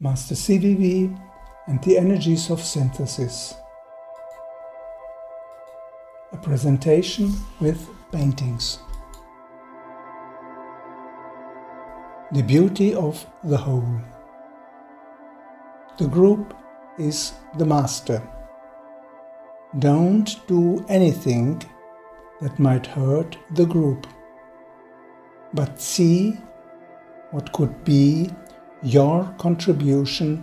Master CVV and the Energies of Synthesis. A presentation with paintings. The beauty of the whole. The group is the master. Don't do anything that might hurt the group, but see what could be your contribution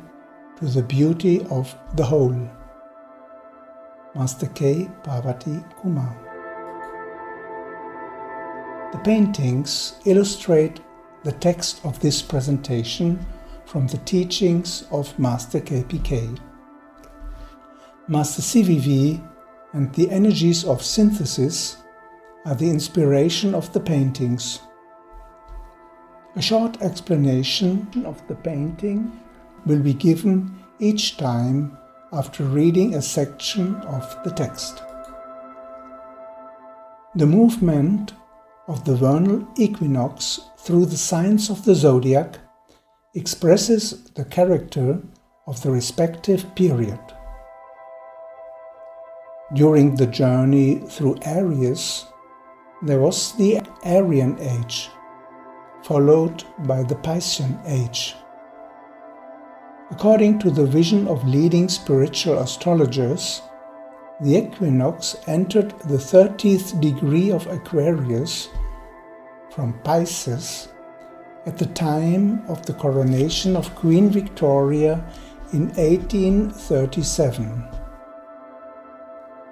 to the beauty of the whole. Master KPK. The paintings illustrate the text of this presentation from the teachings of Master KPK. Master CVV and the Energies of Synthesis are the inspiration of the paintings. A short explanation of the painting will be given each time after reading a section of the text. The movement of the vernal equinox through the signs of the zodiac expresses the character of the respective period. During the journey through Aries, there was the Aryan age, followed by the Piscean age. According to the vision of leading spiritual astrologers, the equinox entered the 30th degree of Aquarius from Pisces at the time of the coronation of Queen Victoria in 1837.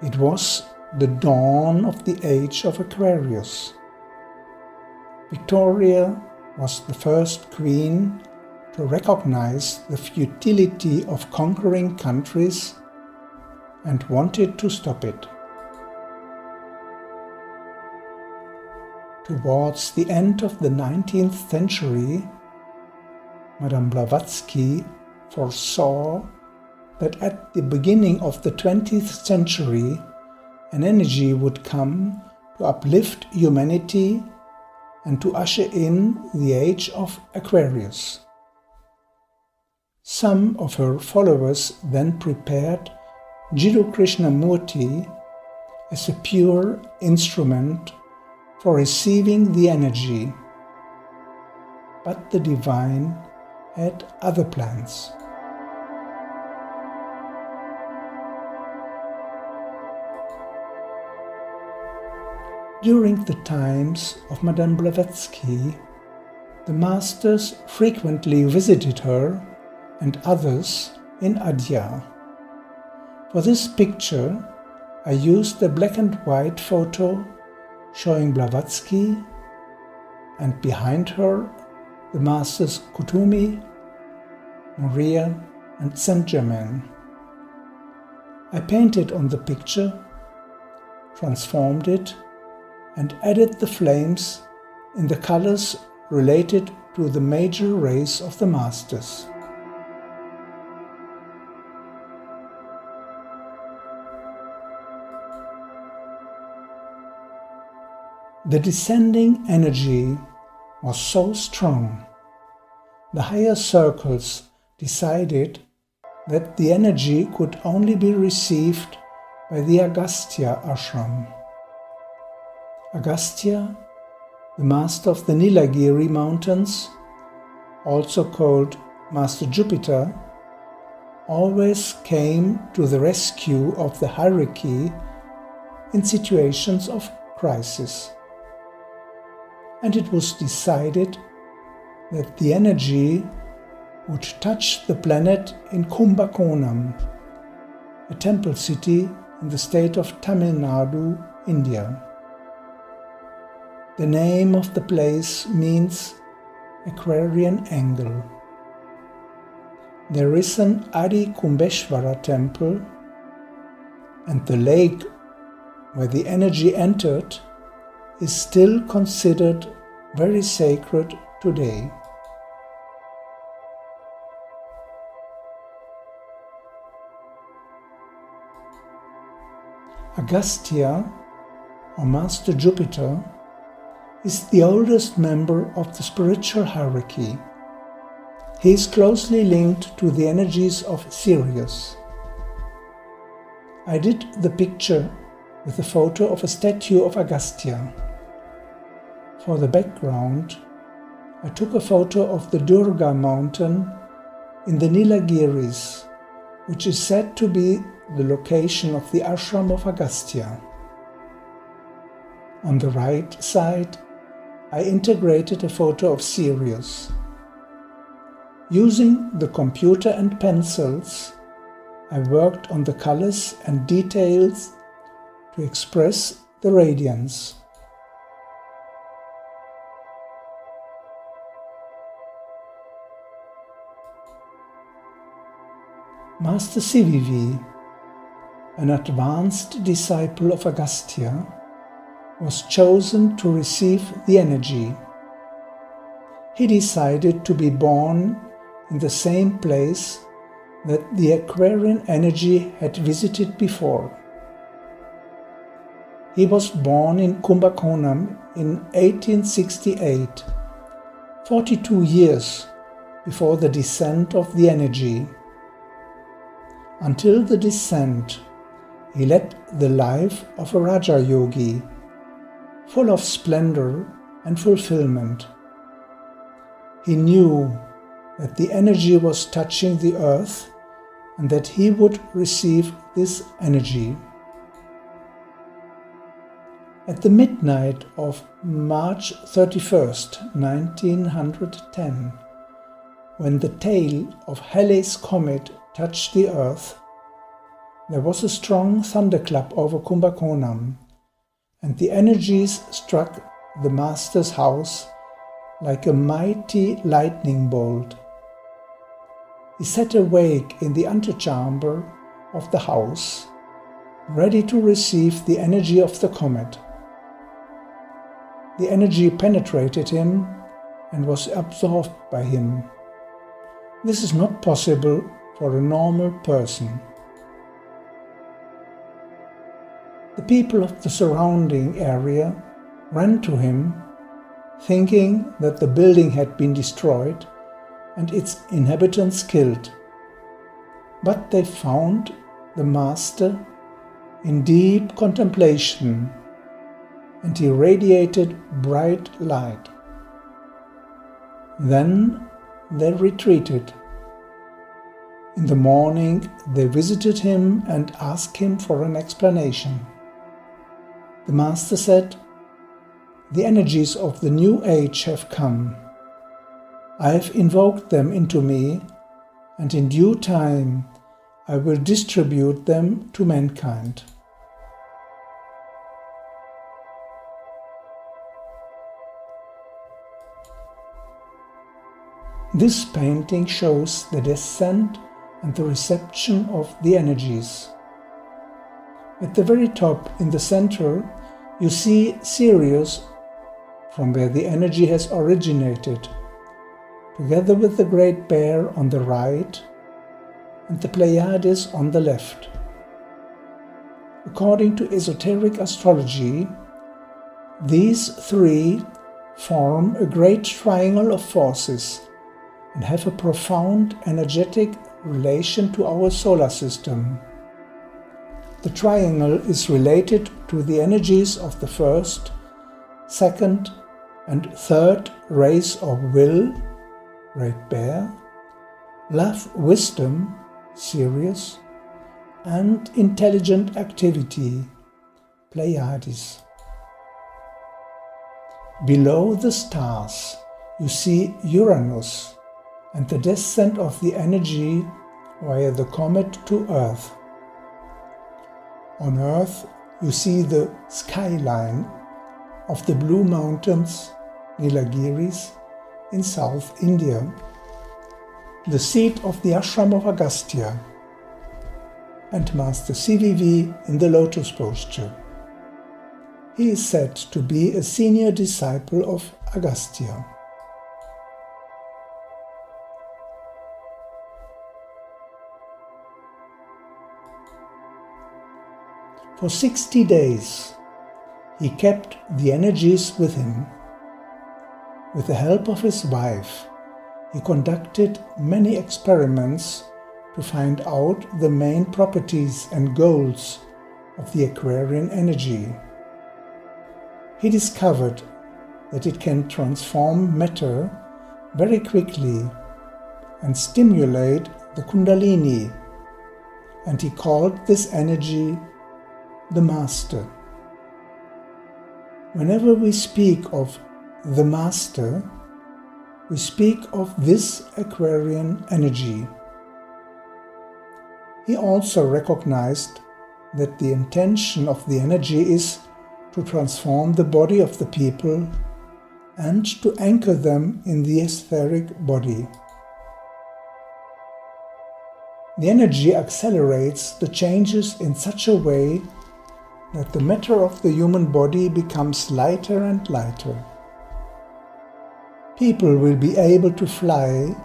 It was the dawn of the age of Aquarius. Victoria was the first queen to recognize the futility of conquering countries and wanted to stop it. Towards the end of the 19th century, Madame Blavatsky foresaw that at the beginning of the 20th century, an energy would come to uplift humanity and to usher in the age of Aquarius. Some of her followers then prepared Jiddu Krishnamurti as a pure instrument for receiving the energy, but the divine had other plans. During the times of Madame Blavatsky, the masters frequently visited her and others in Adyar. For this picture, I used a black and white photo showing Blavatsky and behind her the masters Kutumi, Maria and Saint-Germain. I painted on the picture, transformed it, and added the flames in the colors related to the major rays of the masters. The descending energy was so strong. The higher circles decided that the energy could only be received by the Agastya ashram. Agastya, the master of the Nilagiri mountains, also called Master Jupiter, always came to the rescue of the hierarchy in situations of crisis. And it was decided that the energy would touch the planet in Kumbakonam, a temple city in the state of Tamil Nadu, India. The name of the place means Aquarian angle. There is an Adi Kumbeshwara temple, and the lake where the energy entered is still considered very sacred today. Agastya, or Master Jupiter, is the oldest member of the spiritual hierarchy. He is closely linked to the energies of Sirius. I did the picture with a photo of a statue of Agastya. For the background, I took a photo of the Durga mountain in the Nilagiris, which is said to be the location of the ashram of Agastya. On the right side, I integrated a photo of Sirius. Using the computer and pencils, I worked on the colors and details to express the radiance. Master CVV, an advanced disciple of Agastya, was chosen to receive the energy. He decided to be born in the same place that the Aquarian energy had visited before. He was born in Kumbakonam in 1868, 42 years before the descent of the energy. Until the descent, he led the life of a Raja Yogi, full of splendor and fulfillment. He knew that the energy was touching the earth and that he would receive this energy. At the midnight of March 31st, 1910, when the tail of Halley's comet touched the earth, there was a strong thunderclap over Kumbakonam, and the energies struck the Master's house like a mighty lightning bolt. He sat awake in the antechamber of the house, ready to receive the energy of the comet. The energy penetrated him and was absorbed by him. This is not possible for a normal person. The people of the surrounding area ran to him, thinking that the building had been destroyed and its inhabitants killed. But they found the Master in deep contemplation, and he radiated bright light. Then they retreated. In the morning, they visited him and asked him for an explanation. The Master said, "The energies of the new age have come. I have invoked them into me, and in due time I will distribute them to mankind." This painting shows the descent and the reception of the energies. At the very top, in the center, you see Sirius, from where the energy has originated, together with the Great Bear on the right and the Pleiades on the left. According to esoteric astrology, these three form a great triangle of forces and have a profound energetic relation to our solar system. The triangle is related to the energies of the first, second, and third rays of will, Great Bear, love, wisdom, Sirius, and intelligent activity, Pleiades. Below the stars, you see Uranus and the descent of the energy via the comet to Earth. On Earth, you see the skyline of the Blue Mountains, Nilagiris, in South India, the seat of the ashram of Agastya, and Master CVV in the lotus posture. He is said to be a senior disciple of Agastya. For 60 days, he kept the energies with him. With the help of his wife, he conducted many experiments to find out the main properties and goals of the Aquarian energy. He discovered that it can transform matter very quickly and stimulate the Kundalini, and he called this energy the Master. Whenever we speak of the Master, we speak of this Aquarian energy. He also recognized that the intention of the energy is to transform the body of the people and to anchor them in the etheric body. The energy accelerates the changes in such a way that the matter of the human body becomes lighter and lighter. People will be able to fly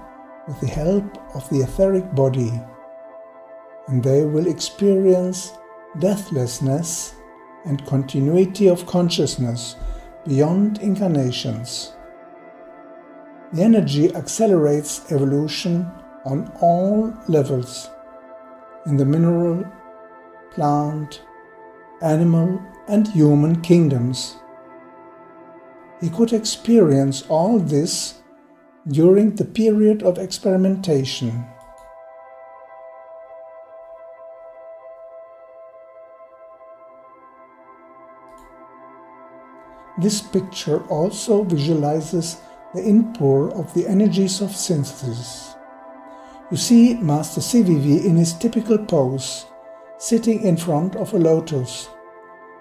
with the help of the etheric body, and they will experience deathlessness and continuity of consciousness beyond incarnations. The energy accelerates evolution on all levels, in the mineral, plant, animal and human kingdoms. He could experience all this during the period of experimentation. This picture also visualizes the inpour of the energies of synthesis. You see Master CVV in his typical pose, sitting in front of a lotus,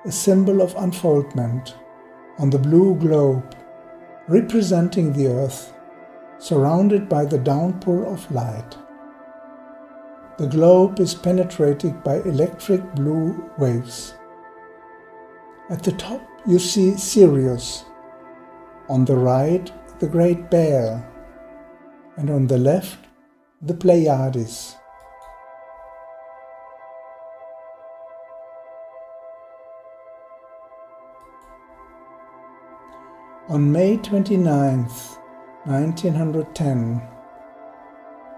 a symbol of unfoldment, on the blue globe, representing the earth, surrounded by the downpour of light. The globe is penetrated by electric blue waves. At the top you see Sirius, on the right the Great Bear, and on the left the Pleiades. On May 29th, 1910,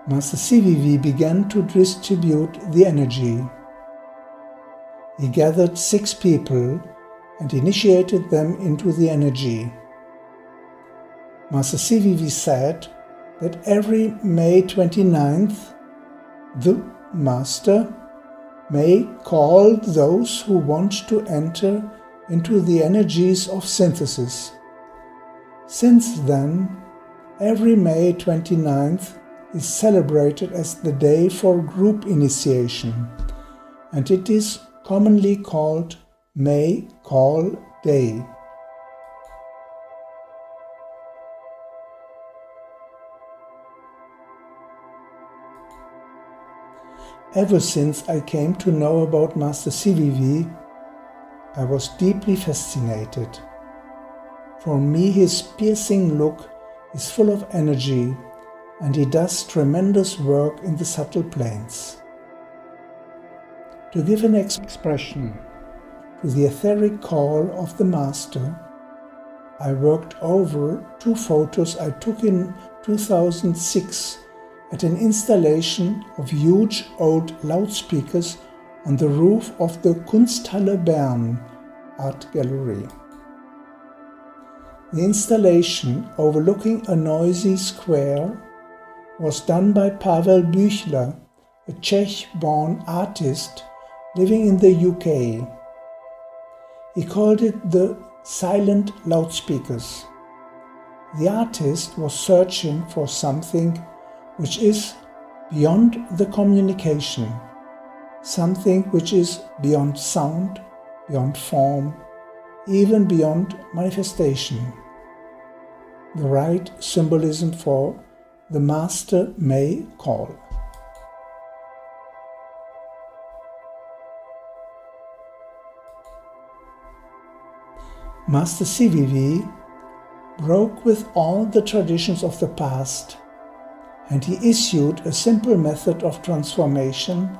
Master CVV began to distribute the energy. He gathered 6 people and initiated them into the energy. Master CVV said that every May 29th, the Master may call those who want to enter into the energies of synthesis. Since then, every May 29th is celebrated as the day for group initiation, and it is commonly called May Call Day. Ever since I came to know about Master CVV, I was deeply fascinated. For me, his piercing look is full of energy, and he does tremendous work in the subtle planes. To give an expression to the etheric call of the Master, I worked over 2 photos I took in 2006 at an installation of huge old loudspeakers on the roof of the Kunsthalle Bern art gallery. The installation, overlooking a noisy square, was done by Pavel Büchler, a Czech-born artist living in the UK. He called it the silent loudspeakers. The artist was searching for something which is beyond the communication, something which is beyond sound, beyond form, even beyond manifestation. The right symbolism for the Master May Call. Master CVV broke with all the traditions of the past, and he issued a simple method of transformation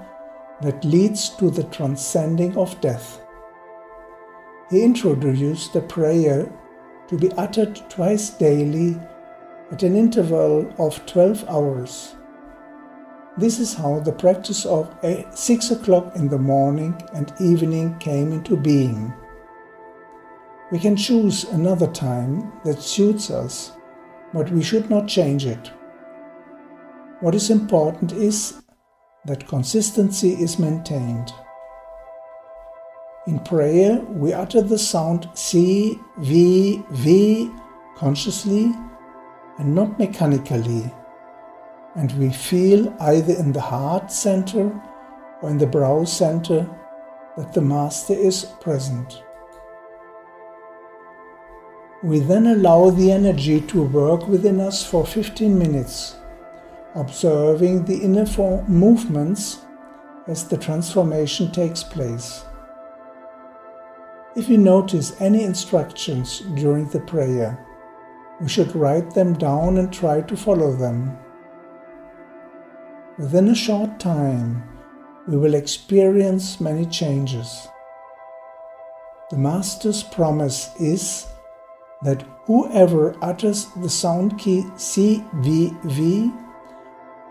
that leads to the transcending of death. He introduced a prayer to be uttered twice daily at an interval of 12 hours. This is how the practice of 6 o'clock in the morning and evening came into being. We can choose another time that suits us, but we should not change it. What is important is that consistency is maintained. In prayer, we utter the sound CVV consciously and not mechanically, and we feel either in the heart center or in the brow center that the Master is present. We then allow the energy to work within us for 15 minutes, observing the inner movements as the transformation takes place. If we notice any instructions during the prayer, we should write them down and try to follow them. Within a short time, we will experience many changes. The Master's promise is that whoever utters the sound key CVV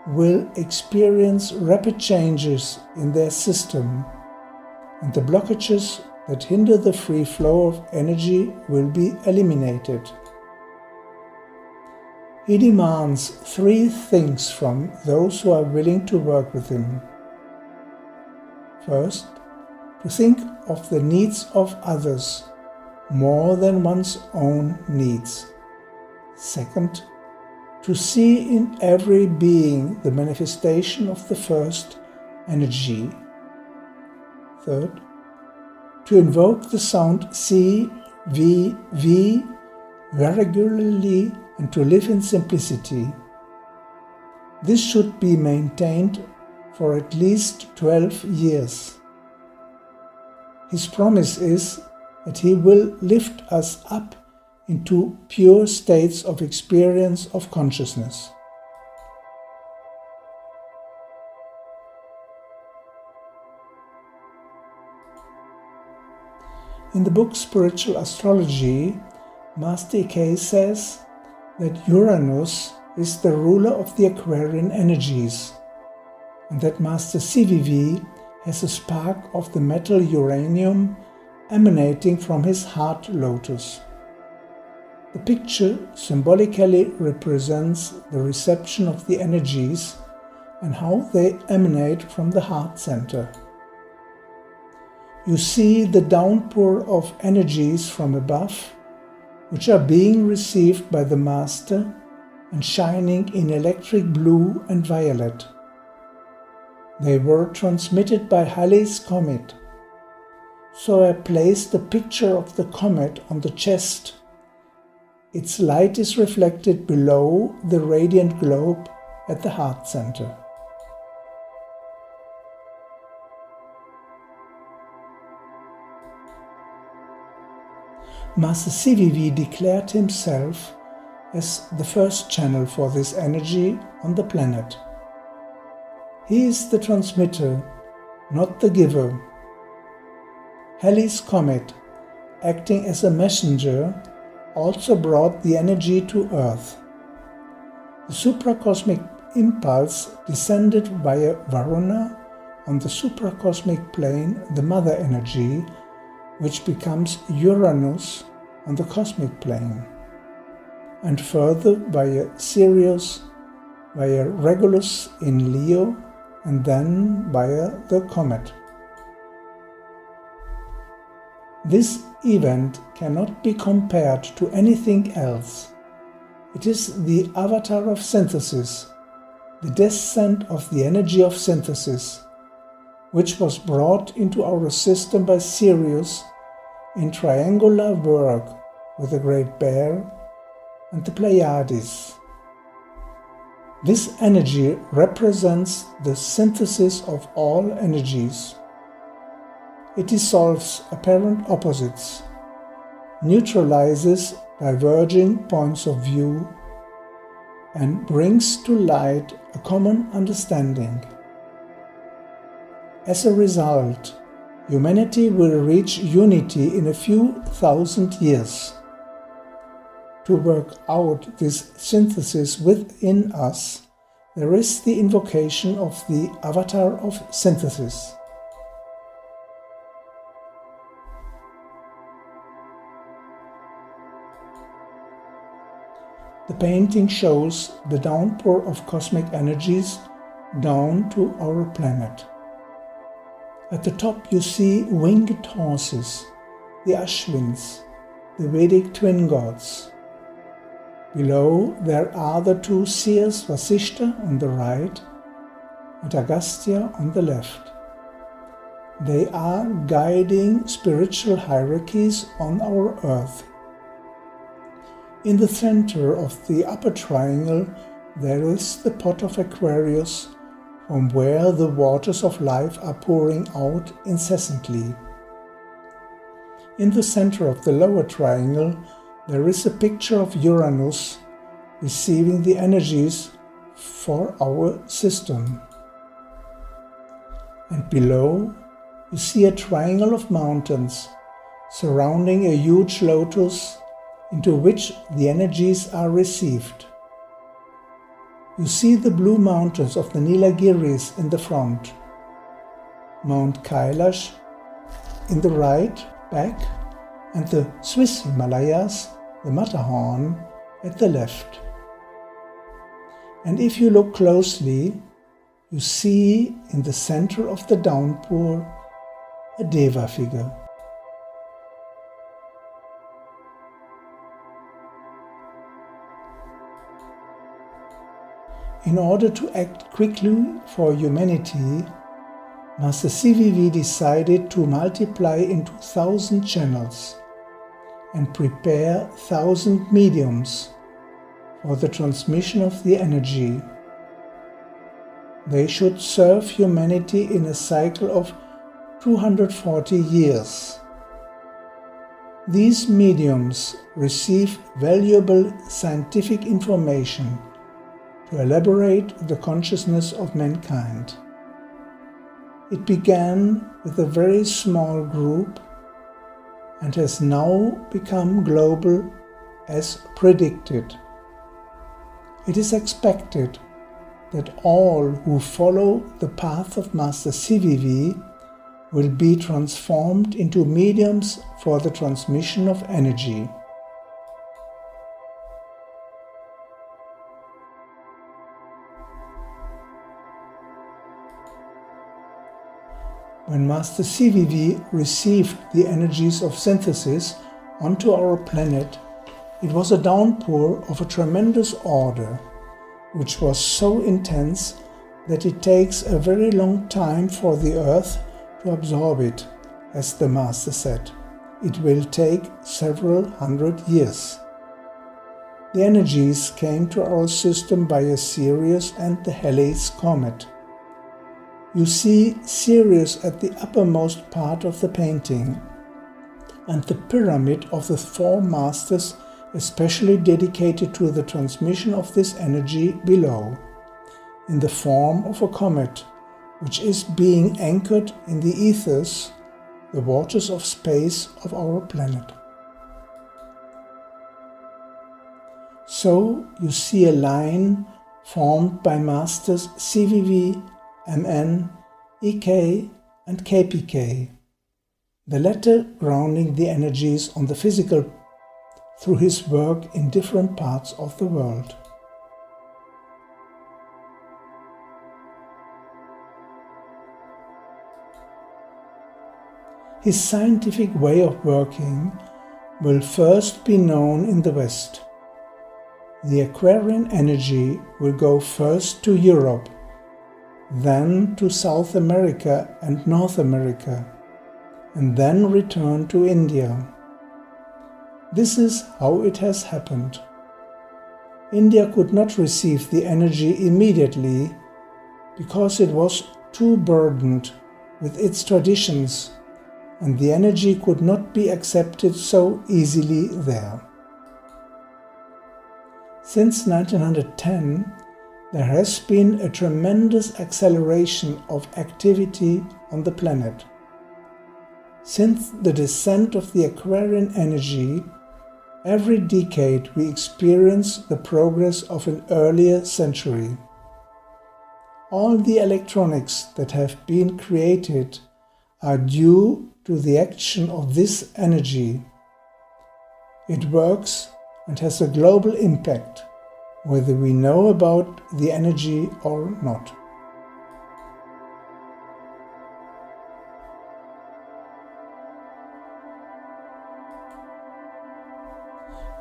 will experience rapid changes in their system, and the blockages that hinder the free flow of energy will be eliminated. He demands 3 things from those who are willing to work with him. First, to think of the needs of others more than one's own needs. Second, to see in every being the manifestation of the first energy. Third, to invoke the sound CVV regularly and to live in simplicity. This should be maintained for at least 12 years. His promise is that he will lift us up into pure states of experience of consciousness. In the book Spiritual Astrology, Master KPK says that Uranus is the ruler of the Aquarian energies, and that Master CVV has a spark of the metal uranium emanating from his heart lotus. The picture symbolically represents the reception of the energies and how they emanate from the heart center. You see the downpour of energies from above, which are being received by the Master and shining in electric blue and violet. They were transmitted by Halley's comet. So I placed the picture of the comet on the chest. Its light is reflected below the radiant globe at the heart center. Master CVV declared himself as the first channel for this energy on the planet. He is the transmitter, not the giver. Halley's comet, acting as a messenger, also brought the energy to Earth. The supracosmic impulse descended via Varuna on the supracosmic plane, the mother energy, which becomes Uranus on the cosmic plane, and further via Sirius, via Regulus in Leo, and then via the comet. This event cannot be compared to anything else. It is the avatar of synthesis, the descent of the energy of synthesis, which was brought into our system by Sirius in triangular work with the Great Bear and the Pleiades. This energy represents the synthesis of all energies. It dissolves apparent opposites, neutralizes diverging points of view, and brings to light a common understanding. As a result, humanity will reach unity in a few thousand years. to work out this synthesis within us, there is the invocation of the avatar of synthesis. The painting shows the downpour of cosmic energies down to our planet. At the top you see winged horses, the Ashwins, the Vedic twin gods. Below there are the two seers Vasishta on the right and Agastya on the left. They are guiding spiritual hierarchies on our earth. In the center of the upper triangle there is the pot of Aquarius, from where the waters of life are pouring out incessantly. In the center of the lower triangle there is a picture of Uranus receiving the energies for our system. And below you see a triangle of mountains surrounding a huge lotus into which the energies are received. You see the blue mountains of the Nilagiris in the front, Mount Kailash in the right back, and the Swiss Himalayas, the Matterhorn, at the left. And if you look closely, you see in the center of the downpour a Deva figure. In order to act quickly for humanity, Master CVV decided to multiply into 1,000 channels and prepare 1,000 mediums for the transmission of the energy. They should serve humanity in a cycle of 240 years. These mediums receive valuable scientific information to elaborate the consciousness of mankind. It began with a very small group and has now become global as predicted. It is expected that all who follow the path of Master CVV will be transformed into mediums for the transmission of energy. When Master CVV received the energies of synthesis onto our planet, it was a downpour of a tremendous order, which was so intense that it takes a very long time for the Earth to absorb it, as the Master said. It will take several hundred years. The energies came to our system via Sirius and the Halley's Comet. You see Sirius at the uppermost part of the painting, and the pyramid of the four masters especially dedicated to the transmission of this energy below, in the form of a comet, which is being anchored in the ethers, the waters of space of our planet. So you see a line formed by Masters CVV, MN, EK and KPK, the latter grounding the energies on the physical through his work in different parts of the world. His scientific way of working will first be known in the West. The Aquarian energy will go first to Europe, then to South America and North America, and then return to India. This is how it has happened. India could not receive the energy immediately because it was too burdened with its traditions, and the energy could not be accepted so easily there. Since 1910, there has been a tremendous acceleration of activity on the planet. Since the descent of the Aquarian energy, Every decade we experience the progress of an earlier century. All the electronics that have been created are due to the action of this energy. It works and has a global impact, whether we know about the energy or not.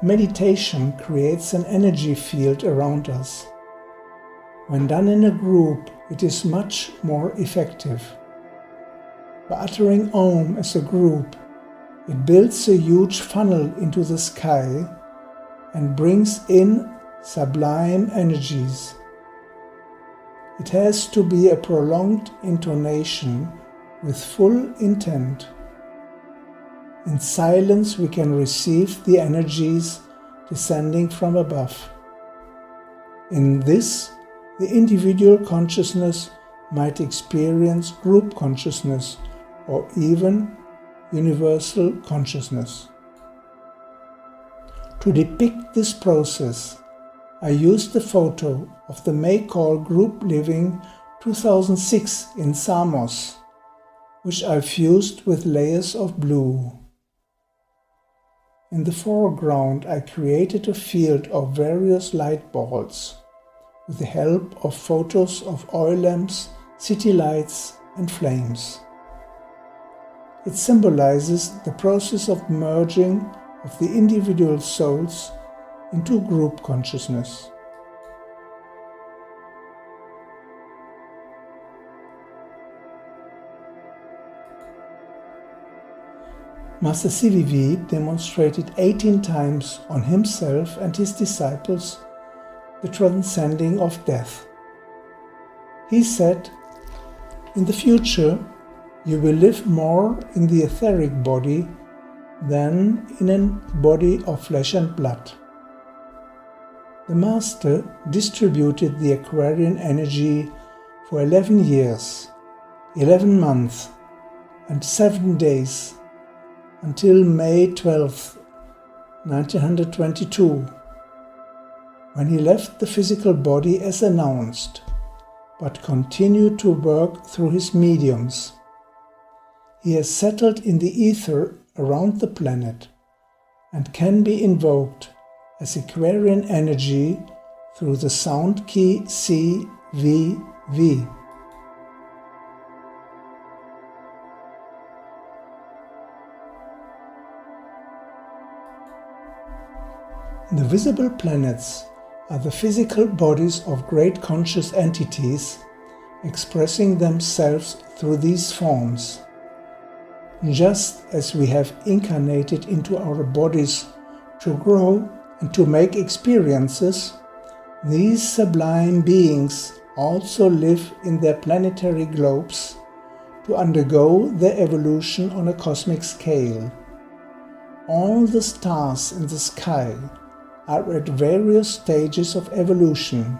Meditation creates an energy field around us. When done in a group, it is much more effective. By uttering Om as a group, it builds a huge funnel into the sky and brings in sublime energies. It has to be a prolonged intonation with full intent. In silence we can receive the energies descending from above. In this, the individual consciousness might experience group consciousness or even universal consciousness. To depict this process, I used the photo of the Maycall Group Living 2006 in Samos, which I fused with layers of blue. In the foreground, I created a field of various light balls with the help of photos of oil lamps, city lights, and flames. It symbolizes the process of merging of the individual souls into group consciousness. Master CVV demonstrated 18 times on himself and his disciples the transcending of death. He said, "In the future, you will live more in the etheric body than in a body of flesh and blood." The Master distributed the Aquarian energy for 11 years, 11 months, and 7 days until May 12, 1922, when he left the physical body as announced, but continued to work through his mediums. He has settled in the ether around the planet and can be invoked as Aquarian energy through the sound key CVV. The visible planets are the physical bodies of great conscious entities expressing themselves through these forms. Just as we have incarnated into our bodies to grow and to make experiences, these sublime beings also live in their planetary globes to undergo their evolution on a cosmic scale. All the stars in the sky are at various stages of evolution.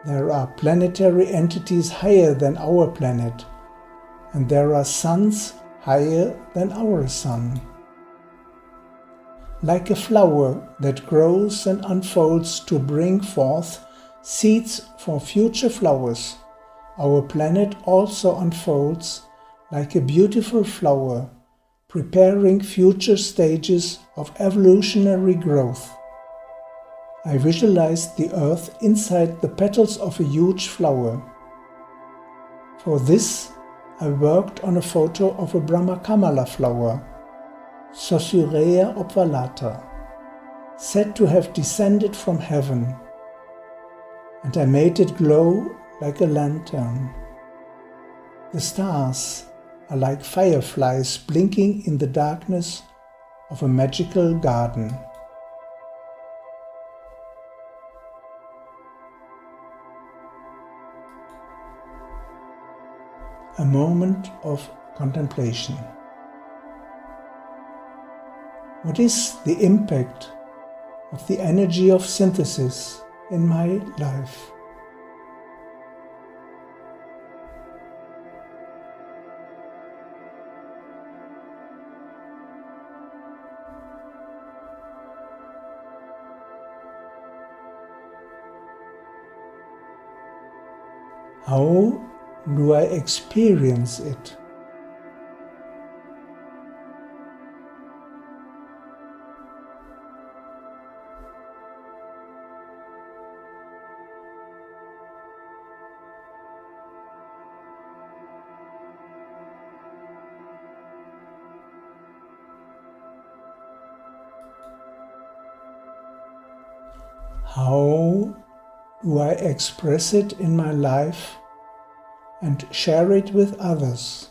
There are planetary entities higher than our planet, and there are suns higher than our sun. Like a flower that grows and unfolds to bring forth seeds for future flowers, our planet also unfolds like a beautiful flower, preparing future stages of evolutionary growth. I visualized the earth inside the petals of a huge flower. For this, I worked on a photo of a Brahmakamala flower, Sosurea obvalata, said to have descended from heaven, and I made it glow like a lantern. The stars are like fireflies blinking in the darkness of a magical garden. A moment of contemplation. What is the impact of the energy of synthesis in my life? How do I experience it? How do I express it in my life and share it with others?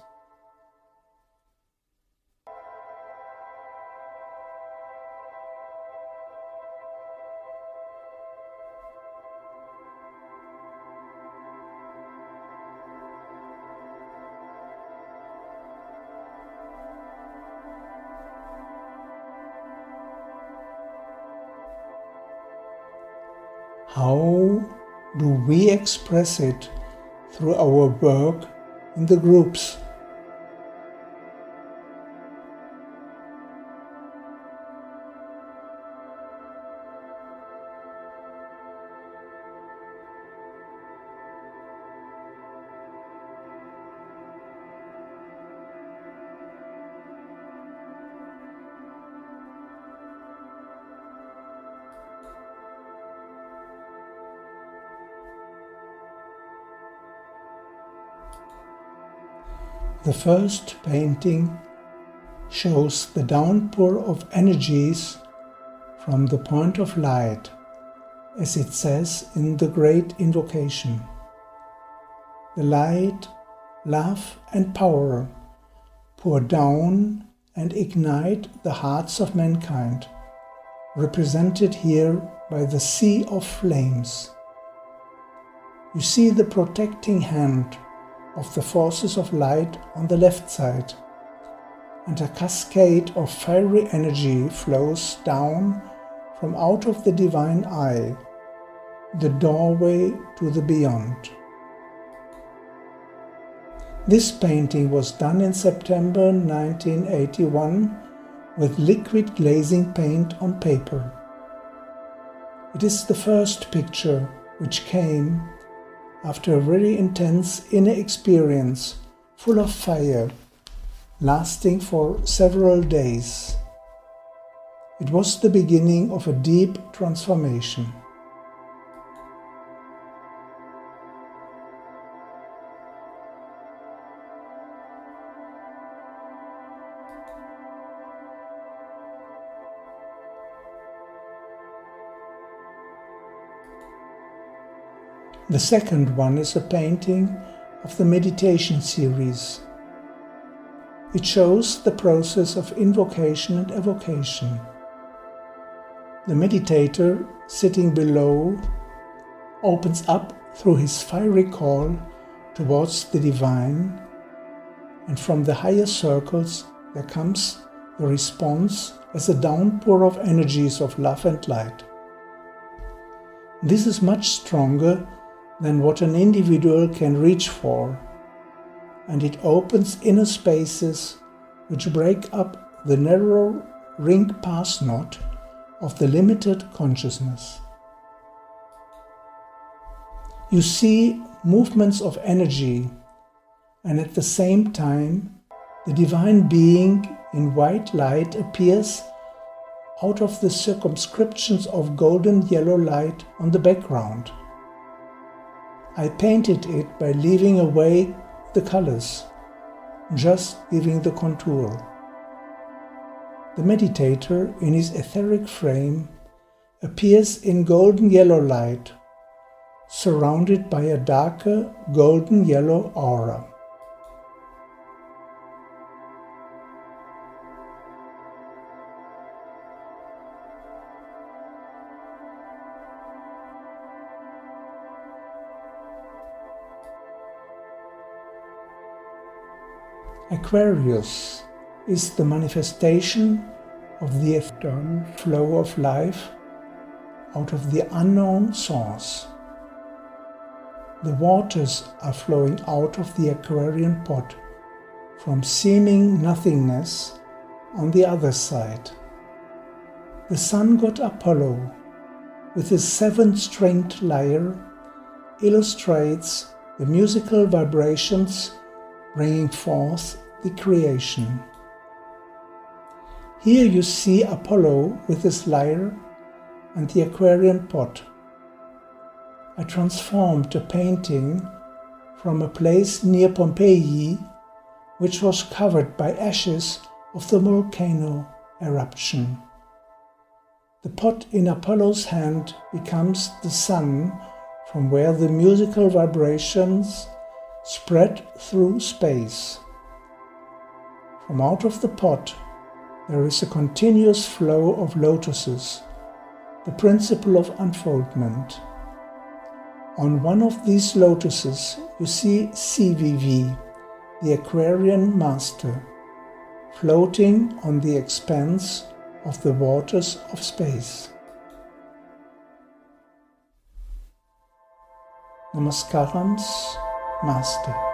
How do we express it through our work in the groups? The first painting shows the downpour of energies from the point of light, as it says in the great invocation. The light, love and power pour down and ignite the hearts of mankind, represented here by the sea of flames. You see the protecting hand of the forces of light on the left side, and a cascade of fiery energy flows down from out of the divine eye, the doorway to the beyond. This painting was done in September 1981 with liquid glazing paint on paper. It is the first picture which came after a very intense inner experience full of fire, lasting for several days. It was the beginning of a deep transformation. The second one is a painting of the meditation series. It shows the process of invocation and evocation. The meditator sitting below opens up through his fiery call towards the divine, and from the higher circles there comes the response as a downpour of energies of love and light. This is much stronger than what an individual can reach for, and it opens inner spaces which break up the narrow ring pass knot of the limited consciousness. You see movements of energy, and at the same time the divine being in white light appears out of the circumscriptions of golden yellow light on the background. I painted it by leaving away the colors, just giving the contour. The meditator in his etheric frame appears in golden yellow light, surrounded by a darker golden yellow aura. Aquarius is the manifestation of the eternal flow of life out of the unknown source. The waters are flowing out of the Aquarian pot from seeming nothingness on the other side. The sun god Apollo, with his 7-stringed lyre, illustrates the musical vibrations bringing forth the creation. Here you see Apollo with his lyre and the Aquarian pot. I transformed a painting from a place near Pompeii, which was covered by ashes of the volcano eruption. The pot in Apollo's hand becomes the sun, from where the musical vibrations spread through space. From out of the pot there is a continuous flow of lotuses, the principle of unfoldment. On one of these lotuses you see CVV, the Aquarian Master, floating on the expanse of the waters of space. Namaskarams, Master.